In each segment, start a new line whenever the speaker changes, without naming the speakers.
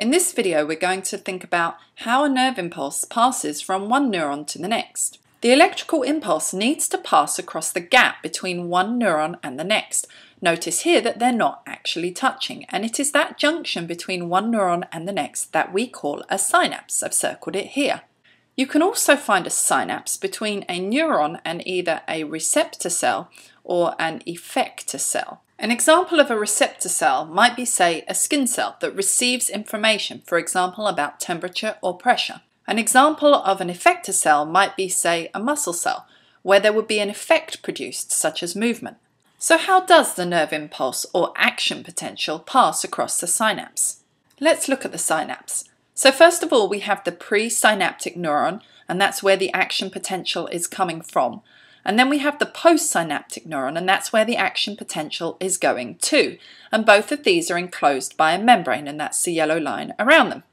In this video, we're going to think about how a nerve impulse passes from one neuron to the next. The electrical impulse needs to pass across the gap between one neuron and the next. Notice here that they're not actually touching, and it is that junction between one neuron and the next that we call a synapse. I've circled it here. You can also find a synapse between a neuron and either a receptor cell or an effector cell. An example of a receptor cell might be, say, a skin cell that receives information, for example, about temperature or pressure. An example of an effector cell might be, say, a muscle cell, where there would be an effect produced, such as movement. So how does the nerve impulse or action potential pass across the synapse? Let's look at the synapse. So first of all, we have the presynaptic neuron, and that's where the action potential is coming from. And then we have the postsynaptic neuron, and that's where the action potential is going to. And both of these are enclosed by a membrane, and that's the yellow line around them.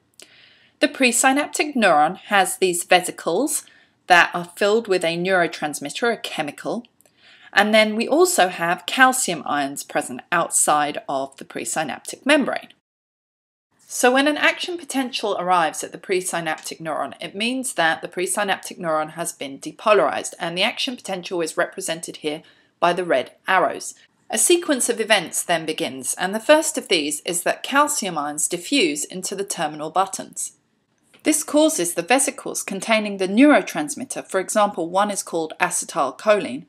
The presynaptic neuron has these vesicles that are filled with a neurotransmitter, a chemical. And then we also have calcium ions present outside of the presynaptic membrane. So when an action potential arrives at the presynaptic neuron, it means that the presynaptic neuron has been depolarized, and the action potential is represented here by the red arrows. A sequence of events then begins, and the first of these is that calcium ions diffuse into the terminal buttons. This causes the vesicles containing the neurotransmitter, for example one is called acetylcholine,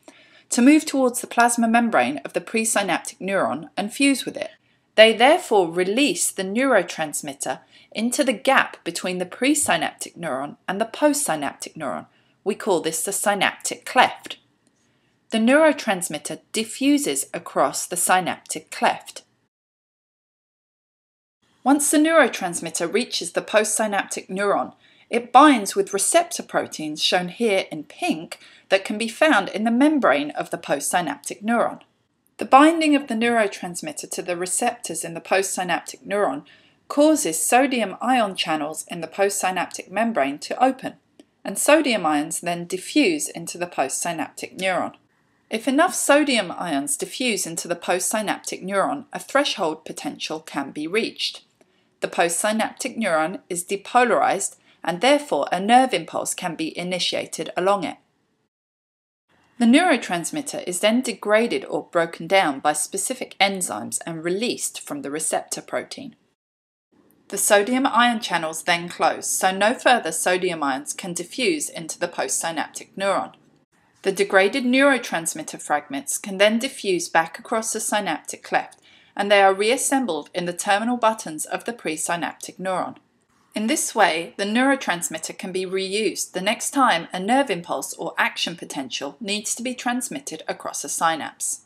to move towards the plasma membrane of the presynaptic neuron and fuse with it. They therefore release the neurotransmitter into the gap between the presynaptic neuron and the postsynaptic neuron. We call this the synaptic cleft. The neurotransmitter diffuses across the synaptic cleft. Once the neurotransmitter reaches the postsynaptic neuron, it binds with receptor proteins shown here in pink that can be found in the membrane of the postsynaptic neuron. The binding of the neurotransmitter to the receptors in the postsynaptic neuron causes sodium ion channels in the postsynaptic membrane to open, and sodium ions then diffuse into the postsynaptic neuron. If enough sodium ions diffuse into the postsynaptic neuron, a threshold potential can be reached. The postsynaptic neuron is depolarized, and therefore a nerve impulse can be initiated along it. The neurotransmitter is then degraded or broken down by specific enzymes and released from the receptor protein. The sodium ion channels then close, so no further sodium ions can diffuse into the postsynaptic neuron. The degraded neurotransmitter fragments can then diffuse back across the synaptic cleft, and they are reassembled in the terminal buttons of the presynaptic neuron. In this way, the neurotransmitter can be reused the next time a nerve impulse or action potential needs to be transmitted across a synapse.